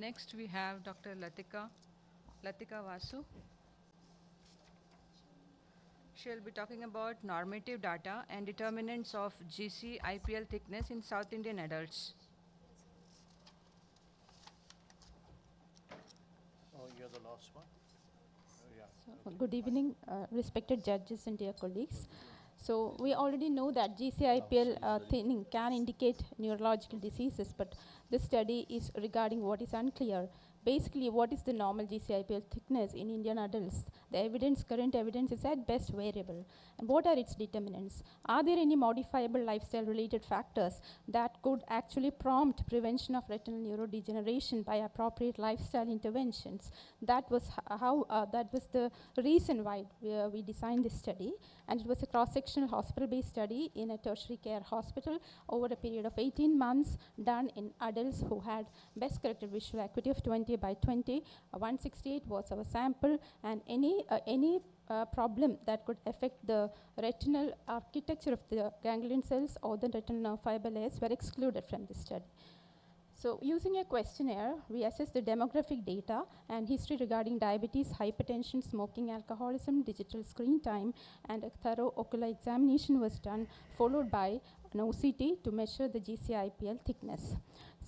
Next, we have Dr. Lathika Vasu. She'll be talking about normative data and determinants of GC-IPL thickness in South Indian adults. Oh, you're the last one? Yeah. So, good evening, respected judges and dear colleagues. So, we already know that GCIPL thinning can indicate neurological diseases, but this study is regarding what is unclear. Basically, what is the normal GCIPL thickness in Indian adults? The current evidence is at best variable. And what are its determinants? Are there any modifiable lifestyle-related factors that could actually prompt prevention of retinal neurodegeneration by appropriate lifestyle interventions? That was that was the reason why we designed this study, and it was a cross-sectional hospital-based study in a tertiary care hospital over a period of 18 months, done in adults who had best-corrected visual acuity of 20 by 20. 168 was our sample, and any problem that could affect the retinal architecture of the ganglion cells or the retinal nerve fiber layers were excluded from this study. So, using a questionnaire, we assessed the demographic data and history regarding diabetes, hypertension, smoking, alcoholism, digital screen time, and a thorough ocular examination was done, followed by an OCT to measure the GCIPL thickness.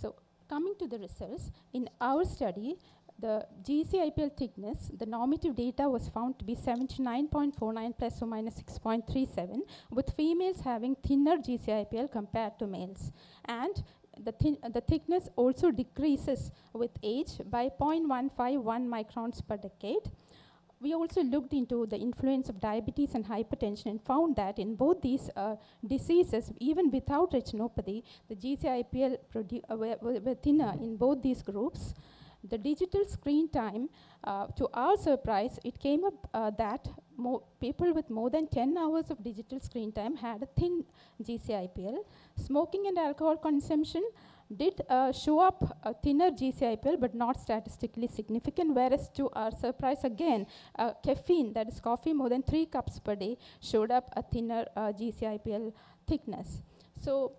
So, coming to the results, in our study, the GCIPL thickness, the normative data was found to be 79.49 plus or minus 6.37, with females having thinner GCIPL compared to males. And the thickness also decreases with age by 0.151 microns per decade. We also looked into the influence of diabetes and hypertension and found that in both these diseases, even without retinopathy, the GCIPL were thinner in both these groups. The digital screen time, to our surprise, it came up that people with more than 10 hours of digital screen time had a thin GCIPL. Smoking and alcohol consumption did show up a thinner GCIPL, but not statistically significant, whereas to our surprise again, caffeine, that is coffee more than 3 cups per day, showed up a thinner GCIPL thickness. So,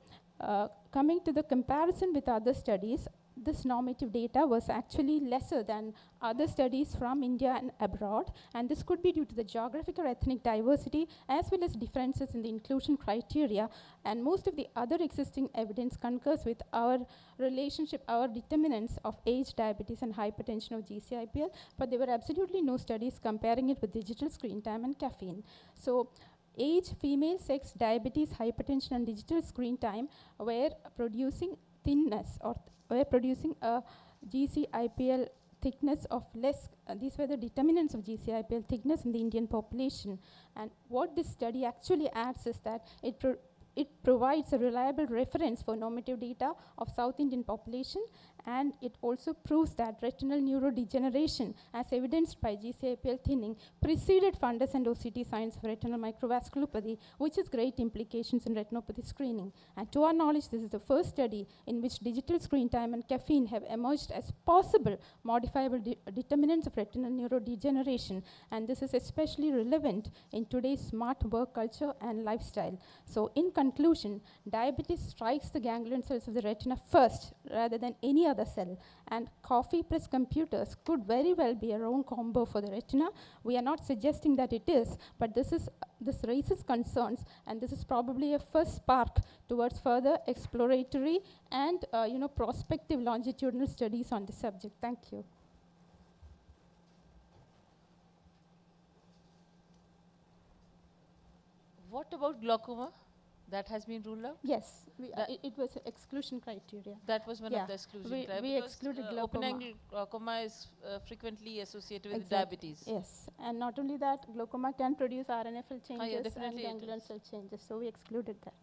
coming to the comparison with other studies, this normative data was actually lesser than other studies from India and abroad, and this could be due to the geographic or ethnic diversity as well as differences in the inclusion criteria, and most of the other existing evidence concurs with our relationship, our determinants of age, diabetes and hypertension of GCIPL, but there were absolutely no studies comparing it with digital screen time and caffeine. So, age, female, sex, diabetes, hypertension and digital screen time were producing thinness or were producing a GCIPL thickness of less. These were the determinants of GCIPL thickness in the Indian population. And what this study actually adds is that it provides a reliable reference for normative data of South Indian population, and it also proves that retinal neurodegeneration, as evidenced by GCIPL thinning, preceded fundus and OCT signs of retinal microvasculopathy, which has great implications in retinopathy screening. And to our knowledge, this is the first study in which digital screen time and caffeine have emerged as possible modifiable determinants of retinal neurodegeneration, and this is especially relevant in today's smart work culture and lifestyle. So, in conclusion, diabetes strikes the ganglion cells of the retina first rather than any other cell, and coffee plus computers could very well be a wrong combo for the retina. We are not suggesting that it is, but this raises concerns, and this is probably a first spark towards further exploratory and prospective longitudinal studies on the subject. Thank you. What about glaucoma? That has been ruled out? Yes, it was exclusion criteria. That was one of the exclusion criteria. We excluded glaucoma. Open-angle glaucoma is frequently associated with diabetes. Yes, and not only that, glaucoma can produce RNFL changes and ganglion cell changes, so we excluded that.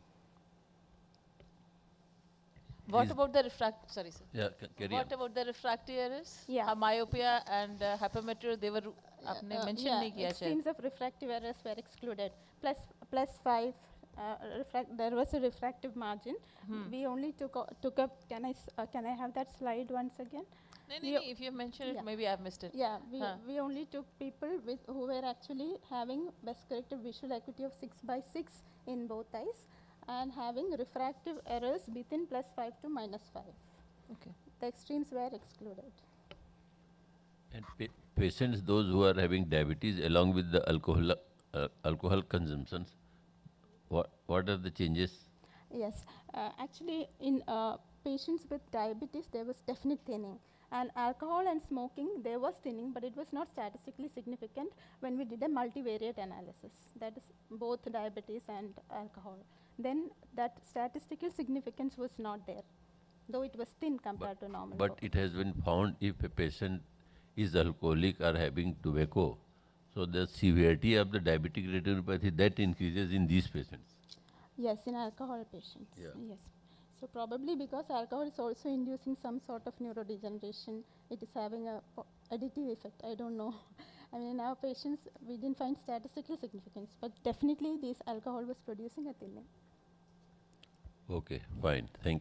What about the Sorry, sir. Yeah, what about the refractive errors? Yeah. Myopia and hypermetropia, they were mentioned. Extremes of refractive errors were excluded. Plus 5. There was a refractive margin. We only took up. Can I have that slide once again? No, if you mentioned it, maybe I've missed it. Yeah, we only took people who were actually having best corrected visual acuity of 6 by 6 in both eyes and having refractive errors within plus 5 to minus 5. Okay. The extremes were excluded. And patients, those who are having diabetes along with the alcohol consumptions, what are the changes? Yes, actually, in patients with diabetes, there was definite thinning. And alcohol and smoking, there was thinning, but it was not statistically significant when we did a multivariate analysis. That is both diabetes and alcohol. Then that statistical significance was not there, though it was thin compared to normal. But it has been found if a patient is alcoholic or having tobacco, so the severity of the diabetic retinopathy that increases in these patients. Yes, in alcohol patients. Yeah. Yes. So probably because alcohol is also inducing some sort of neurodegeneration, it is having a additive effect. I don't know. I mean, in our patients, we didn't find statistical significance, but definitely this alcohol was producing a thinning. Okay, fine. Thank